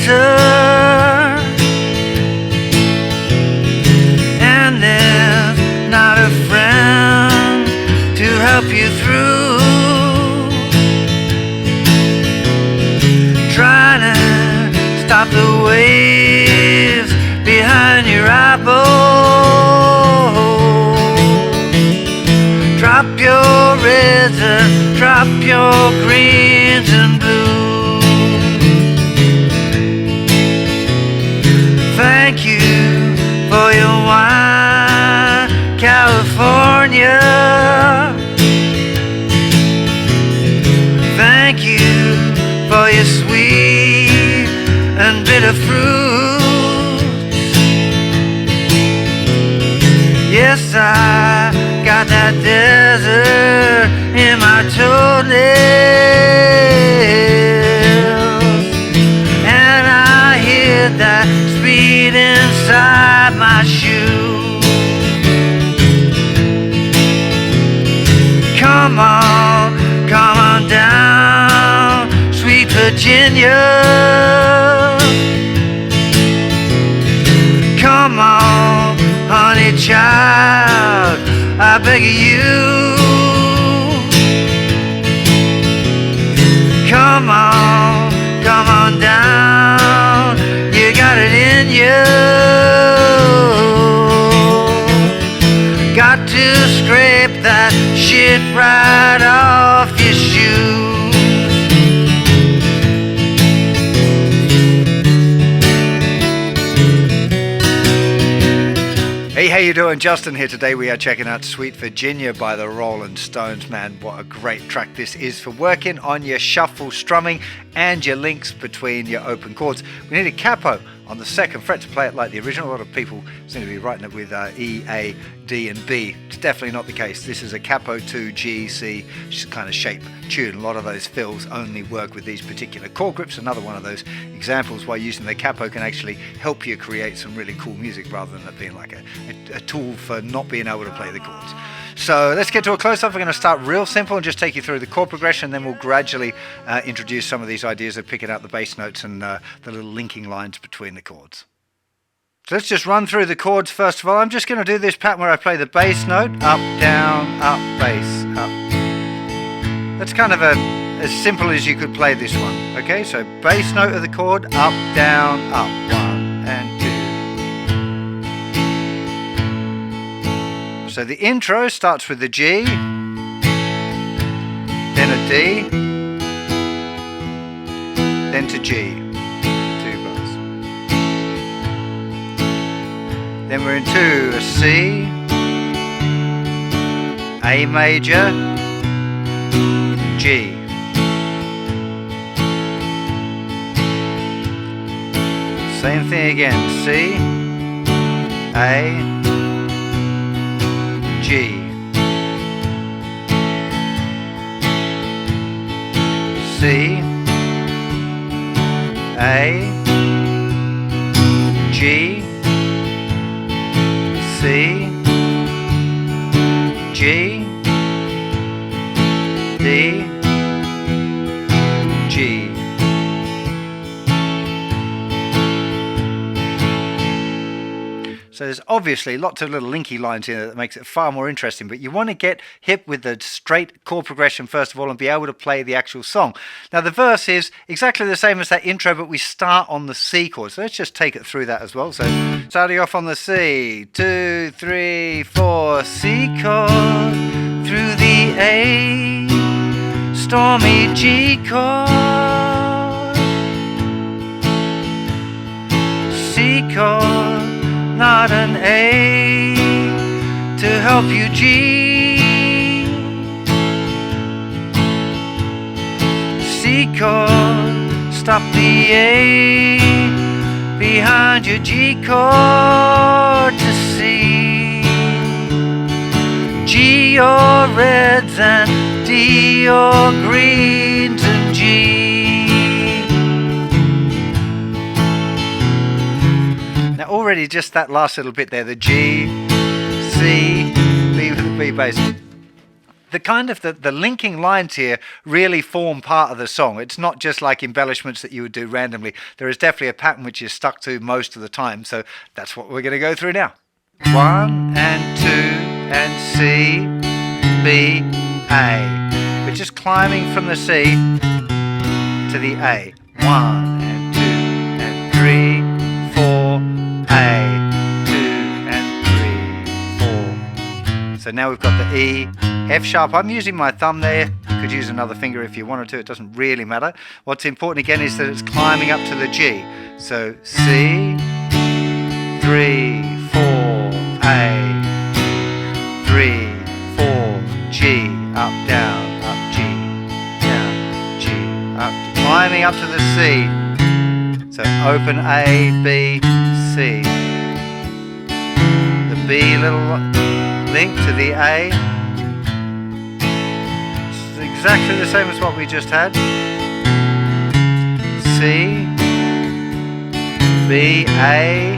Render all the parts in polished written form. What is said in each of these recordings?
answer, and there's not a friend to help you through. Trying to stop the waves behind your eyeball. Drop your reds and drop your greens and blues. Thank you for your wine, California. Thank you for your sweet and bitter fruit. Yes, I got that desert in my toenails, and I hear that speed inside my shoe. Come on down, sweet Virginia. Come on, honey child, I beg of you. Come on down, you got it in you. Got to scrape that shit right off your shoes. Hey, how you doing? Justin here. Today we are checking out Sweet Virginia by the Rolling Stones. Man, what a great track this is for working on your shuffle strumming and your links between your open chords. We need a capo on the second fret to play it like the original. A lot of people seem to be writing it with E, A, D and B. It's definitely not the case. This is a capo 2, G, C kind of shape tune. A lot of those fills only work with these particular chord grips. Another one of those examples why using the capo can actually help you create some really cool music rather than it being like a tool for not being able to play the chords. So let's get to a close-up. We're going to start real simple and just take you through the chord progression, then we'll gradually introduce some of these ideas of picking out the bass notes and the little linking lines between the chords. So let's just run through the chords first of all. I'm just going to do this pattern where I play the bass note, up, down, up, bass, up. That's kind of as simple as you could play this one. Okay, so bass note of the chord, up, down, up, 1 and 2. So the intro starts with the G, then a D, then to G, 2 bars. Then we're into a C, A major, G. Same thing again, C, A, G, C, A, G, C, G, D, G. So there's obviously lots of little linky lines in there that makes it far more interesting, but you want to get hip with the straight chord progression first of all and be able to play the actual song. Now the verse is exactly the same as that intro, but we start on the C chord. So let's just take it through that as well. So starting off on the C, 2, 3, 4, C chord, through the A, stormy G chord, C chord, not an A to help you G, C chord, stop the A behind your G chord to C, G your reds and D your greens and G. Already just that last little bit there, the G, C, B with the B bass. the linking lines here really form part of the song. It's not just like embellishments that you would do randomly. There is definitely a pattern which is stuck to most of the time. So that's what we're going to go through now. 1 and 2 and C, B, A. We're just climbing from the C to the A. 1 and 2 and 3, 4, A. 2 and 3, 4. So now we've got the E, F sharp. I'm using my thumb there. You could use another finger if you wanted to. It doesn't really matter. What's important again is that it's climbing up to the G. So C, 3, 4, A, 3, 4, G, up, down, G, down, G, up, climbing up to the C. So open A, B, C. The B little link to the A. It's exactly the same as what we just had. C, B, A.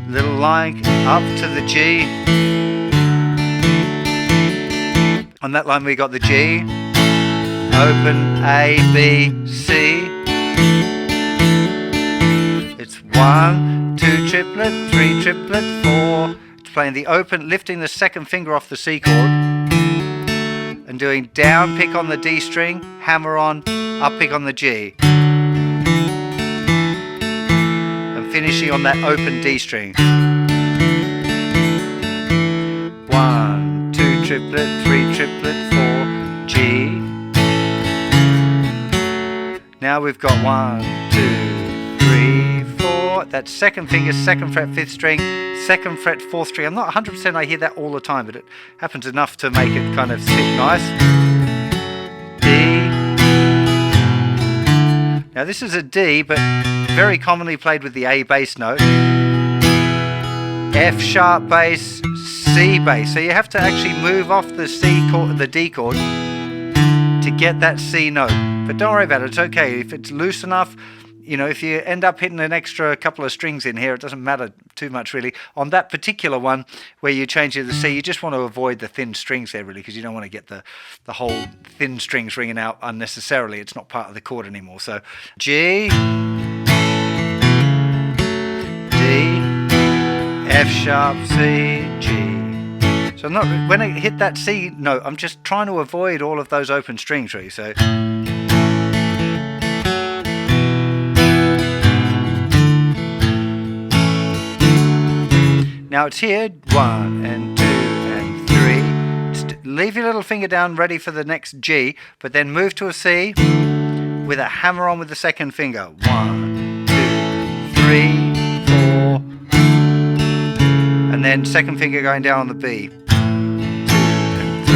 Little line up to the G. On that line we got the G. Open A, B, C. It's 1, 2 triplet, 3 triplet, 4. It's playing the open, lifting the second finger off the C chord and doing down pick on the D string, hammer on, up pick on the G. Finishing on that open D string. 1, 2 triplet, 3 triplet, 4, G. Now we've got 1, 2, 3, 4. That's second finger, 2nd fret, 5th string, 2nd fret, 4th string. I'm not 100% I hear that all the time, but it happens enough to make it kind of sit nice. D. Now this is a D, but very commonly played with the A bass note. F sharp bass, C bass. So you have to actually move off the C chord, the D chord, to get that C note. But don't worry about it, it's okay. If it's loose enough, you know, if you end up hitting an extra couple of strings in here, it doesn't matter too much really. On that particular one where you change it to the C, you just want to avoid the thin strings there really, because you don't want to get the whole thin strings ringing out unnecessarily. It's not part of the chord anymore. So G, D, F sharp, C, G. So when I hit that C note, I'm just trying to avoid all of those open strings really. So now it's here, 1 and 2 and 3. Leave your little finger down ready for the next G, but then move to a C with a hammer on with the second finger. 1, 2, 3, 4. And then second finger going down on the B. 2 and 3,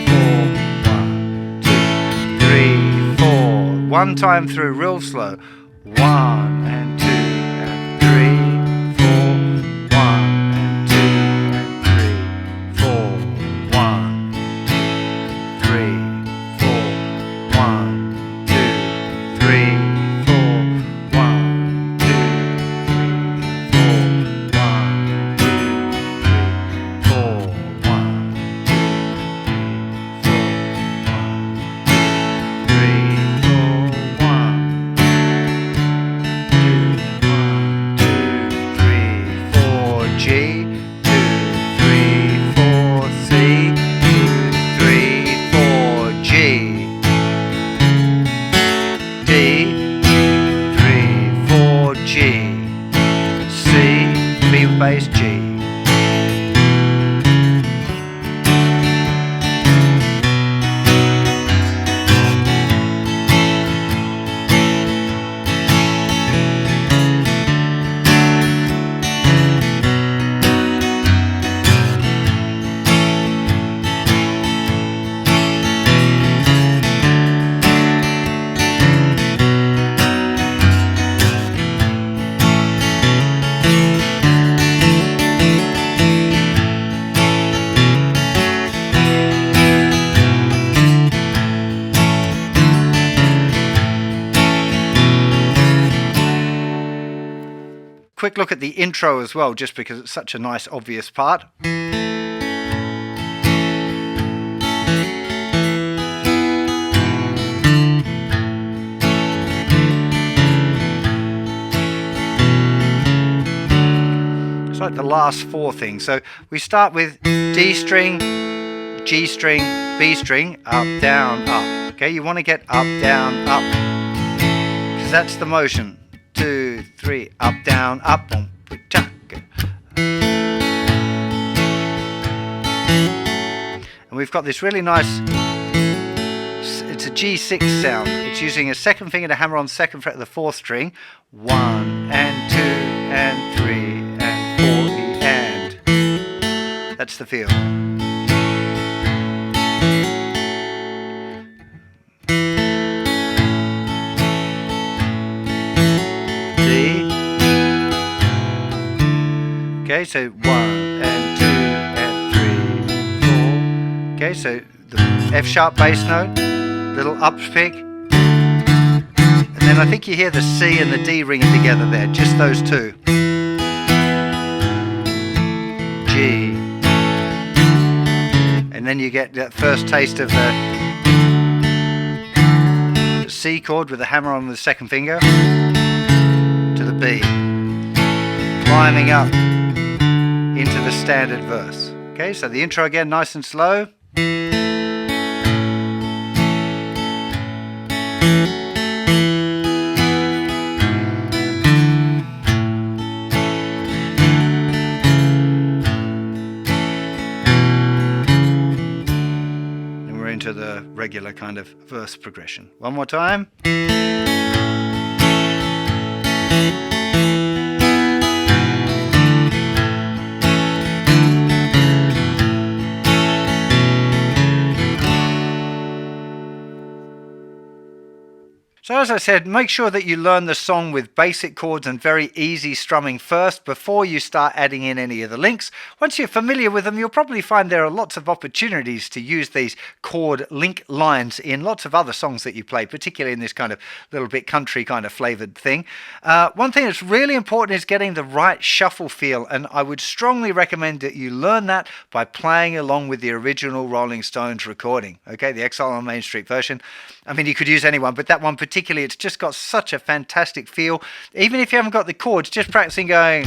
4. 1, 2, 3, 4. One time through real slow. 1 and 2 and 3, 4. 1. 3, bass G. Quick look at the intro as well, just because it's such a nice obvious part. the last 4 things. So we start with D string, G string, B string, up, down, up. Okay, you want to get up, down, up, because that's the motion. 2, 3, up, down, up, boom, cha. And we've got this really nice, it's a G6 sound. It's using a second finger to hammer on the second fret of the 4th string. 1 and 2 and 3 and 4 and. That's the feel. D. Okay, so 1 and 2 and 3, 4. Okay, so the F sharp bass note, little up pick, and then I think you hear the C and the D ringing together there, just those 2. G, and then you get that first taste of the C chord with the hammer on the second finger to the B, climbing up into the standard verse. Okay, so the intro again, nice and slow. And we're into the regular kind of verse progression. One more time. So as I said, make sure that you learn the song with basic chords and very easy strumming first before you start adding in any of the links. Once you're familiar with them, you'll probably find there are lots of opportunities to use these chord link lines in lots of other songs that you play, particularly in this kind of little bit country kind of flavored thing. One thing that's really important is getting the right shuffle feel, and I would strongly recommend that you learn that by playing along with the original Rolling Stones recording. Okay, the Exile on Main Street version. I mean, you could use any one, but that one particularly, it's just got such a fantastic feel. Even if you haven't got the chords, just practicing going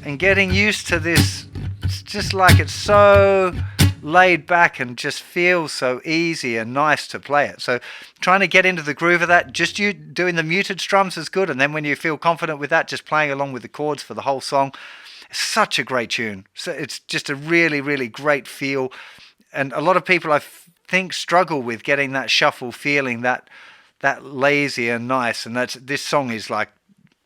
and getting used to this. It's just like it's so laid back and just feels so easy and nice to play it. So trying to get into the groove of that, just you doing the muted strums is good, and then when you feel confident with that, just playing along with the chords for the whole song. Such a great tune. So it's just a really, really great feel. And a lot of people, I think, struggle with getting that shuffle feeling, that lazy and nice. And this song is like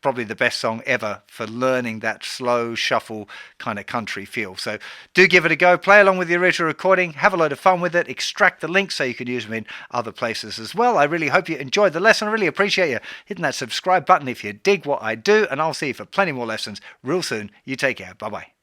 probably the best song ever for learning that slow shuffle kind of country feel. So do give it a go. Play along with the original recording. Have a load of fun with it. Extract the links so you can use them in other places as well. I really hope you enjoyed the lesson. I really appreciate you hitting that subscribe button if you dig what I do. And I'll see you for plenty more lessons real soon. You take care. Bye-bye.